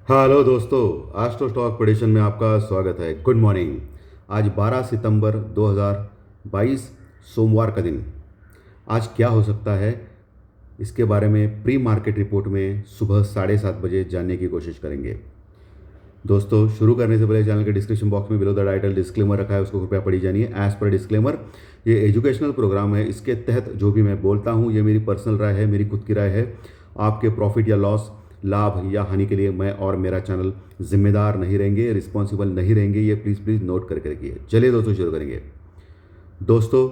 Hello दोस्तों, astro stock prediction में आपका स्वागत है। Good morning. आज 12 सितंबर 2022 सोमवार का दिन। आज क्या हो सकता है इसके बारे में प्री मार्केट रिपोर्ट में सुबह 7:30 बजे जानने की कोशिश करेंगे। दोस्तों, शुरू करने से पहले चैनल के डिस्क्रिप्शन बॉक्स में बिलो द टाइटल डिस्क्लेमर रखा है, उसको कृपया पढ़ी जानिए। एज पर डिस्क्लेमर, ये एजुकेशनल प्रोग्राम है। इसके तहत जो भी मैं बोलता हूँ ये मेरी पर्सनल राय है, मेरी खुद की राय है। आपके प्रॉफिट या लॉस, लाभ या हानि के लिए मैं और मेरा चैनल जिम्मेदार नहीं रहेंगे, रिस्पॉन्सिबल नहीं रहेंगे। ये प्लीज़ प्लीज़ नोट करके रखिए। चलिए दोस्तों, शुरू करेंगे। दोस्तों,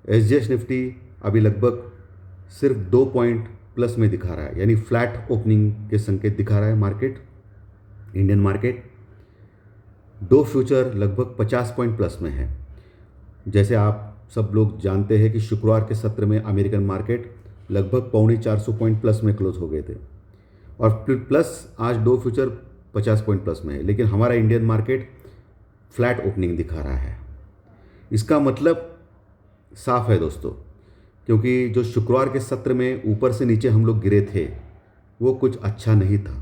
एस निफ्टी अभी लगभग सिर्फ 2 पॉइंट प्लस में दिखा रहा है, यानी फ्लैट ओपनिंग के संकेत दिखा रहा है मार्केट, इंडियन मार्केट। दो फ्यूचर लगभग 50 पॉइंट प्लस में है। जैसे आप सब लोग जानते हैं कि शुक्रवार के सत्र में अमेरिकन मार्केट लगभग 450 पॉइंट प्लस में क्लोज हो गए थे, और फिर प्लस आज दो फ्यूचर 50 पॉइंट प्लस में है। लेकिन हमारा इंडियन मार्केट फ्लैट ओपनिंग दिखा रहा है। इसका मतलब साफ है दोस्तों, क्योंकि जो शुक्रवार के सत्र में ऊपर से नीचे हम लोग गिरे थे वो कुछ अच्छा नहीं था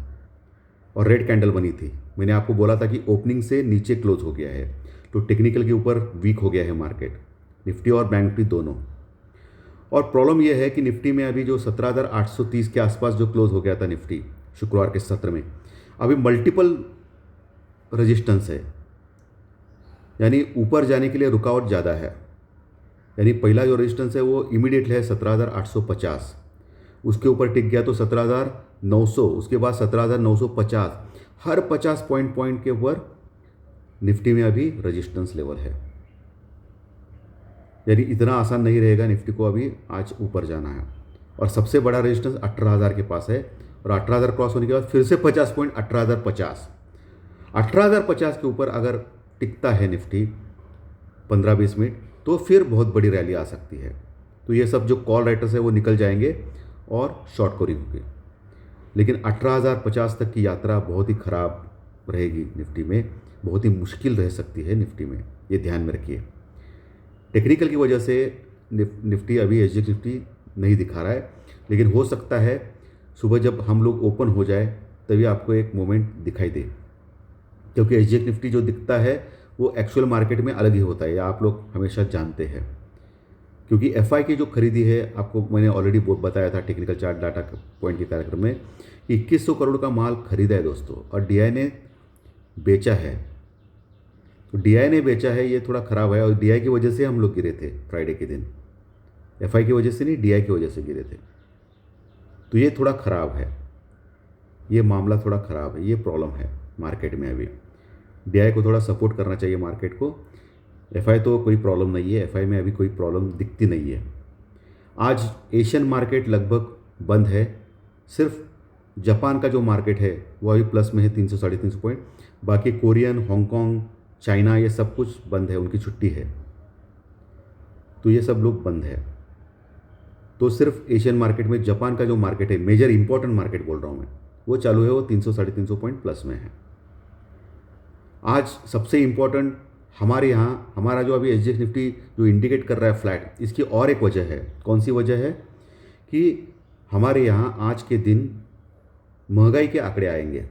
और रेड कैंडल बनी थी। मैंने आपको बोला था कि ओपनिंग से नीचे क्लोज हो गया है, तो टेक्निकल के ऊपर वीक हो गया है मार्केट, निफ्टी और बैंक निफ्टी दोनों। और प्रॉब्लम यह है कि निफ्टी में अभी जो 17,830 के आसपास जो क्लोज हो गया था निफ्टी शुक्रवार के सत्र में, अभी मल्टीपल रेजिस्टेंस है, यानी ऊपर जाने के लिए रुकावट ज़्यादा है। यानी पहला जो रेजिस्टेंस है वो इमीडिएट है 17,850, उसके ऊपर टिक गया तो 17,900, उसके बाद 17,950। हर 50 पॉइंट के ऊपर निफ्टी में अभी रेजिस्टेंस लेवल है। यानी इतना आसान नहीं रहेगा निफ्टी को अभी आज ऊपर जाना है। और सबसे बड़ा रेजिस्टेंस 18,000 के पास है, और 18,000 क्रॉस होने के बाद फिर से 50 पॉइंट 18,050। 18,050 के ऊपर अगर टिकता है निफ्टी 15-20 मिनट, तो फिर बहुत बड़ी रैली आ सकती है। तो ये सब जो कॉल राइटर्स है वो निकल जाएंगे और शॉर्ट कवरिंग होगी। लेकिन 18,050 तक की यात्रा बहुत ही ख़राब रहेगी निफ्टी में, बहुत ही मुश्किल रह सकती है निफ्टी में, ये ध्यान में रखिए। टेक्निकल की वजह से निफ्टी अभी एच निफ्टी नहीं दिखा रहा है, लेकिन हो सकता है सुबह जब हम लोग ओपन हो जाए तभी आपको एक मोमेंट दिखाई दे, क्योंकि एच निफ्टी जो दिखता है वो एक्चुअल मार्केट में अलग ही होता है, या आप लोग हमेशा जानते हैं। क्योंकि एफआई की जो खरीदी है, आपको मैंने ऑलरेडी बताया था टेक्निकल चार्ट डाटा पॉइंट के कार्यक्रम में, कि 2100 करोड़ का माल खरीदा है दोस्तों, और डीआई ने बेचा है। तो डीआई ने बेचा है, ये थोड़ा ख़राब है, और डीआई की वजह से हम लोग गिरे थे फ्राइडे के दिन। एफआई की वजह से नहीं, डीआई की वजह से गिरे थे। तो ये थोड़ा ख़राब है, ये मामला थोड़ा ख़राब है, ये प्रॉब्लम है मार्केट में। अभी डीआई को थोड़ा सपोर्ट करना चाहिए मार्केट को। एफआई तो कोई प्रॉब्लम नहीं है, एफआई में अभी कोई प्रॉब्लम दिखती नहीं है। आज एशियन मार्केट लगभग बंद है, सिर्फ जापान का जो मार्केट है वो अभी प्लस में है 300-350 पॉइंट। बाकी कोरियन, हांगकांग, चाइना, ये सब कुछ बंद है, उनकी छुट्टी है, तो ये सब लोग बंद है। तो सिर्फ एशियन मार्केट में जापान का जो मार्केट है, मेजर इंपॉर्टेंट मार्केट बोल रहा हूँ मैं, वो चालू है, वो 300-350 पॉइंट प्लस में है। आज सबसे इम्पॉर्टेंट हमारे यहाँ, हमारा जो अभी एच निफ्टी जो इंडिकेट कर रहा है फ्लैट, इसकी और एक वजह है। कौन सी वजह है? कि हमारे यहाँ आज के दिन महंगाई के आंकड़े आएंगे,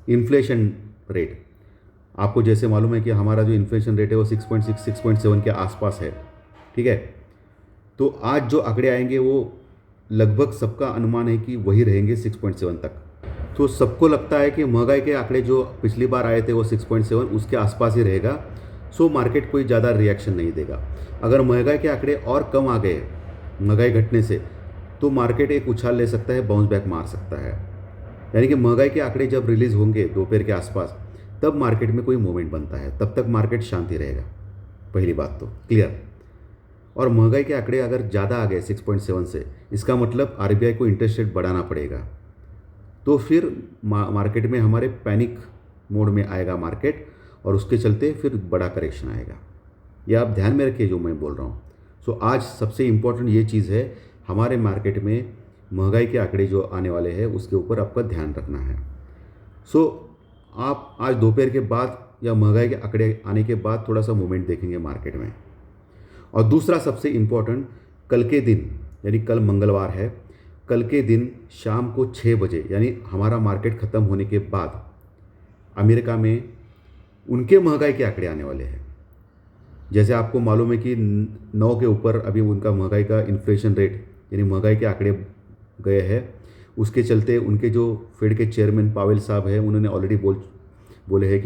इन्फ्लेशन रेट। आपको जैसे मालूम है कि हमारा जो इन्फ्लेशन रेट है वो 6.6 6.7 के आसपास है, ठीक है। तो आज जो आंकड़े आएंगे वो लगभग सबका अनुमान है कि वही रहेंगे 6.7 तक। तो सबको लगता है कि महंगाई के आंकड़े जो पिछली बार आए थे वो 6.7 उसके आसपास ही रहेगा। सो मार्केट कोई ज़्यादा रिएक्शन नहीं देगा। अगर महंगाई के आंकड़े और कम आ गए महंगाई घटने से, तो मार्केट एक उछाल ले सकता है, बाउंस बैक मार सकता है। यानी कि महंगाई के आंकड़े जब रिलीज़ होंगे दोपहर के आसपास, तब मार्केट में कोई मूवमेंट बनता है, तब तक मार्केट शांति रहेगा। पहली बात तो क्लियर। और महंगाई के आंकड़े अगर ज़्यादा आ गए 6.7 से, इसका मतलब आरबीआई को इंटरेस्ट रेट बढ़ाना पड़ेगा। तो फिर मार्केट में हमारे पैनिक मोड में आएगा मार्केट, और उसके चलते फिर बड़ा करेक्शन आएगा। ये आप ध्यान में रखिए जो मैं बोल रहा हूँ। सो आज सबसे इम्पोर्टेंट ये चीज़ है, हमारे मार्केट में महंगाई के आंकड़े जो आने वाले हैं उसके ऊपर आपका ध्यान रखना है। सो आप आज दोपहर के बाद या महंगाई के आंकड़े आने के बाद थोड़ा सा मूवमेंट देखेंगे मार्केट में। और दूसरा सबसे इम्पोर्टेंट, कल के दिन यानी कल मंगलवार है, कल के दिन शाम को 6 बजे, यानी हमारा मार्केट ख़त्म होने के बाद अमेरिका में उनके महंगाई के आंकड़े आने वाले हैं। जैसे आपको मालूम है कि 9 के ऊपर अभी उनका महंगाई का इन्फ्लेशन रेट यानी महंगाई के आंकड़े गए हैं। उसके चलते उनके जो फेड के चेयरमैन पावेल साहब हैं, उन्होंने ऑलरेडी बोले हैं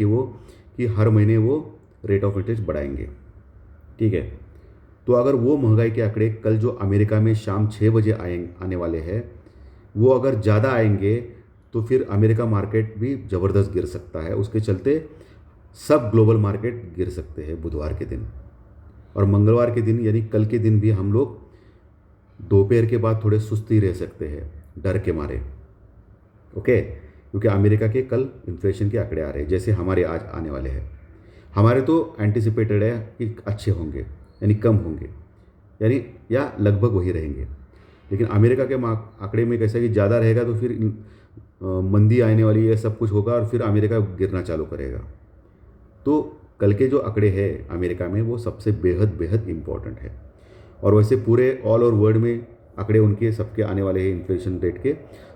कि हर महीने वो रेट ऑफ इंटरेस्ट बढ़ाएंगे। ठीक है, तो अगर वो महंगाई के आंकड़े कल जो अमेरिका में शाम 6 बजे आने वाले हैं, वो अगर ज़्यादा आएंगे तो फिर अमेरिका मार्केट भी ज़बरदस्त गिर सकता है। उसके चलते सब ग्लोबल मार्केट गिर सकते हैं बुधवार के दिन। और मंगलवार के दिन यानी कल के दिन भी हम लोग दोपहर के बाद थोड़े सुस्ती रह सकते हैं डर के मारे। ओके, क्योंकि अमेरिका के कल इन्फ्लेशन के आंकड़े आ रहे हैं, जैसे हमारे आज आने वाले हैं। हमारे तो एंटिसिपेटेड है कि अच्छे होंगे यानी कम होंगे, यानी या लगभग वही रहेंगे। लेकिन अमेरिका के आंकड़े में कैसा कि ज़्यादा रहेगा तो फिर मंदी आने वाली है, सब कुछ होगा और फिर अमेरिका गिरना चालू करेगा। तो कल के जो आंकड़े हैं अमेरिका में वो सबसे बेहद बेहद इम्पॉर्टेंट है। और वैसे पूरे ऑल ओवर वर्ल्ड में आंकड़े उनके सबके आने वाले हैं इन्फ्लेशन रेट के।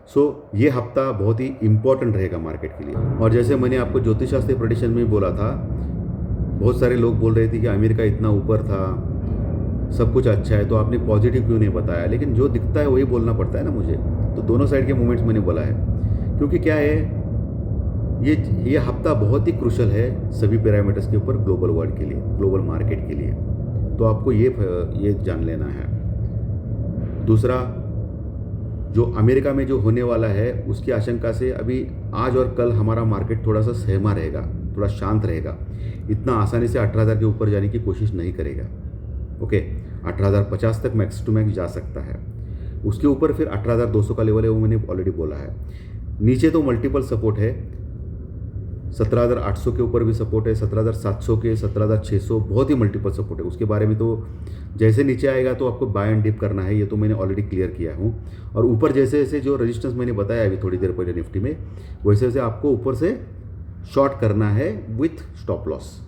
सो ये हफ्ता बहुत ही इम्पॉर्टेंट रहेगा मार्केट के लिए। और जैसे मैंने आपको ज्योतिष शास्त्री प्रेडिक्शन में बोला था, बहुत सारे लोग बोल रहे थे कि अमेरिका इतना ऊपर था, सब कुछ अच्छा है, तो आपने पॉजिटिव क्यों नहीं बताया। लेकिन जो दिखता है वही बोलना पड़ता है ना मुझे। तो दोनों साइड के मूवमेंट्स मैंने बोला है, क्योंकि क्या है ये हफ्ता बहुत ही क्रूशल है सभी पैरामीटर्स के ऊपर ग्लोबल वर्ल्ड के लिए, ग्लोबल मार्केट के लिए। तो आपको ये जान लेना है। दूसरा, जो अमेरिका में जो होने वाला है उसकी आशंका से अभी आज और कल हमारा मार्केट थोड़ा सा सहमा रहेगा, थोड़ा शांत रहेगा। इतना आसानी से 18,000 के ऊपर जाने की कोशिश नहीं करेगा। ओके, 18,050 तक मैक्स टू मैक्स जा सकता है। उसके ऊपर फिर 18,200 का लेवल है, वो मैंने ऑलरेडी बोला है। नीचे तो मल्टीपल सपोर्ट है, 17,800 के ऊपर भी सपोर्ट है, 17,700 के, 17,600, बहुत ही मल्टीपल सपोर्ट है। उसके बारे में तो जैसे नीचे आएगा तो आपको बाय एंड डिप करना है, ये तो मैंने ऑलरेडी क्लियर किया हूँ। और ऊपर जैसे जैसे जो रेजिस्टेंस मैंने बताया अभी थोड़ी देर पहले निफ्टी में, वैसे वैसे आपको ऊपर से शॉर्ट करना है विथ स्टॉप लॉस।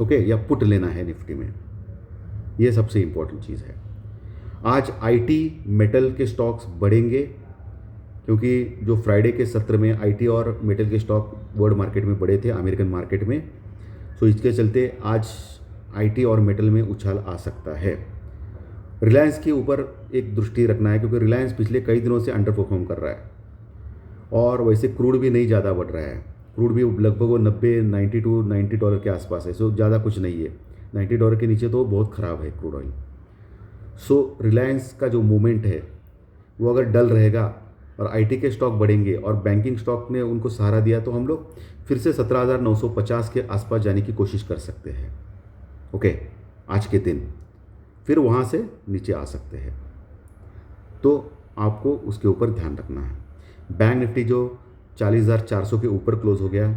ओके, या पुट लेना है निफ्टी में, ये सबसे इंपॉर्टेंट चीज़ है। आज आईटी मेटल के स्टॉक्स बढ़ेंगे, क्योंकि जो फ्राइडे के सत्र में आईटी और मेटल के स्टॉक वर्ल्ड मार्केट में बढ़े थे, अमेरिकन मार्केट में। सो इसके चलते आज आईटी और मेटल में उछाल आ सकता है। रिलायंस के ऊपर एक दृष्टि रखना है, क्योंकि रिलायंस पिछले कई दिनों से अंडर परफॉर्म कर रहा है। और वैसे क्रूड भी नहीं ज़्यादा बढ़ रहा है, क्रूड भी लगभग वो 90 टू 90 डॉलर के आसपास है। सो ज़्यादा कुछ नहीं है, $90 के नीचे तो बहुत ख़राब है क्रूड ऑयल। सो रिलायंस का जो मूवमेंट है वो अगर डल रहेगा और आईटी के स्टॉक बढ़ेंगे और बैंकिंग स्टॉक ने उनको सहारा दिया, तो हम लोग फिर से 17,950 के आसपास जाने की कोशिश कर सकते हैं। ओके, आज के दिन फिर वहाँ से नीचे आ सकते हैं, तो आपको उसके ऊपर ध्यान रखना है। बैंक निफ्टी जो 40,400 के ऊपर क्लोज हो गया,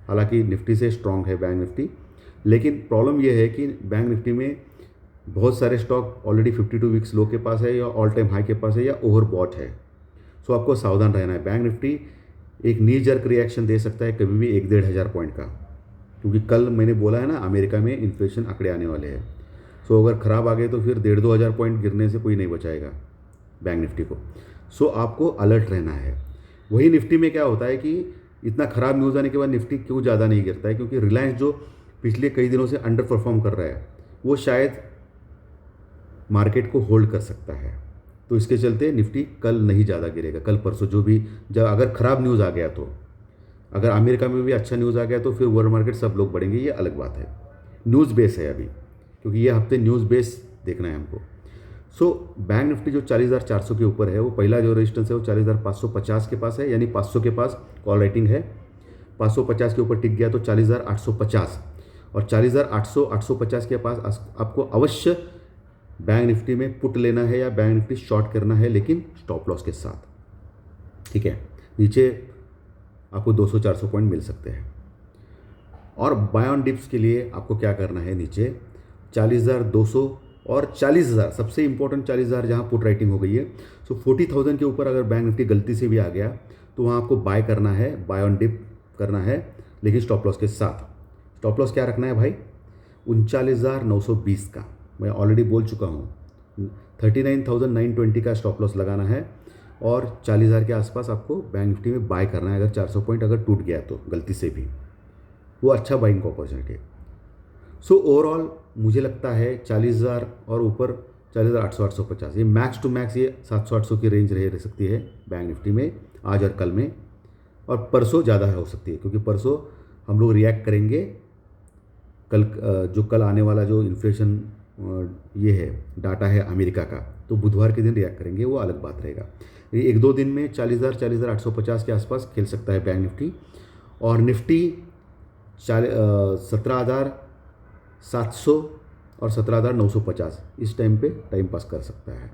हालांकि निफ्टी से स्ट्रांग है बैंक निफ्टी, लेकिन प्रॉब्लम यह है कि बैंक निफ्टी में बहुत सारे स्टॉक ऑलरेडी 52 वीक्स लो के पास है या ऑल टाइम हाई के पास है या ओवरबॉट है। सो आपको सावधान रहना है। बैंक निफ्टी एक नी जर्क रिएक्शन दे सकता है कभी भी 1-1.5 पॉइंट का, क्योंकि कल मैंने बोला है ना अमेरिका में इन्फ्लेशन आंकड़े आने वाले हैं। सो अगर ख़राब आ गए तो फिर 1,500-2,000 पॉइंट गिरने से कोई नहीं बचाएगा बैंक निफ्टी को। सो आपको अलर्ट रहना है। वही निफ्टी में क्या होता है कि इतना ख़राब न्यूज़ आने के बाद निफ्टी क्यों ज़्यादा नहीं गिरता है, क्योंकि रिलायंस जो पिछले कई दिनों से अंडर परफॉर्म कर रहा है वो शायद मार्केट को होल्ड कर सकता है। तो इसके चलते निफ्टी कल नहीं ज़्यादा गिरेगा। कल परसों जो भी जब अगर ख़राब न्यूज़ आ गया, तो अगर अमेरिका में भी अच्छा न्यूज़ आ गया तो फिर वर्ल्ड मार्केट सब लोग बढ़ेंगे, ये अलग बात है। न्यूज़ बेस है अभी, क्योंकि ये हफ्ते न्यूज़ बेस देखना है हमको। सो बैंक निफ्टी जो 40,400 के ऊपर है, वो पहला जो रेजिस्टेंस है वो 40,550 के पास है, यानी 500 के पास कॉल राइटिंग है। 550 के ऊपर टिक गया तो 40,850, और 40,850 के पास आपको अवश्य बैंक निफ्टी में पुट लेना है या बैंक निफ्टी शॉर्ट करना है, लेकिन स्टॉप लॉस के साथ। ठीक है, नीचे आपको 200-400 पॉइंट मिल सकते हैं। और बाय ऑन डिप्स के लिए आपको क्या करना है, नीचे 40,200 और 40,000, सबसे इंपॉर्टेंट 40,000 जहाँ पुट राइटिंग हो गई है। सो 40,000 के ऊपर अगर बैंक निफ्टी गलती से भी आ गया तो वहाँ आपको बाय करना है, बाय ऑन डिप करना है, लेकिन स्टॉप लॉस के साथ। स्टॉप लॉस क्या रखना है भाई, 39,920 का मैं ऑलरेडी बोल चुका हूँ। 39,920 का स्टॉप लॉस लगाना है। और 40,000 के आसपास आपको बैंक निफ्टी में बाय करना है। अगर 400 पॉइंट अगर टूट गया तो गलती से भी, वो अच्छा बाइंग का अपॉर्चुनिटी है। सो ओवरऑल मुझे लगता है 40,000 और ऊपर 40,800 850 ये मैक्स टू मैक्स ये 700-800 की रेंज रह सकती है बैंक निफ्टी में आज और कल में। और परसों ज़्यादा हो सकती है, क्योंकि परसों हम लोग रिएक्ट करेंगे कल, जो कल आने वाला जो इन्फ्लेशन ये है डाटा है अमेरिका का, तो बुधवार के दिन रिएक्ट करेंगे, वो अलग बात रहेगा। ये 1-2 दिन में 40,000 40,850 के आसपास खेल सकता है बैंक निफ्टी, और निफ्टी 17,700 और 17,950 इस टाइम पे टाइम पास कर सकता है।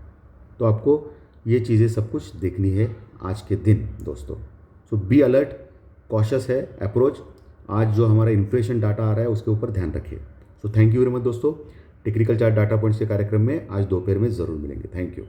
तो आपको ये चीज़ें सब कुछ देखनी है आज के दिन दोस्तों। सो बी अलर्ट, कॉशस है अप्रोच। आज जो हमारा इन्फ्लेशन डाटा आ रहा है उसके ऊपर ध्यान रखिए। So thank you very much दोस्तों। टेक्निकल चार्ट डाटा पॉइंट्स के कार्यक्रम में आज दोपहर में ज़रूर मिलेंगे। Thank you.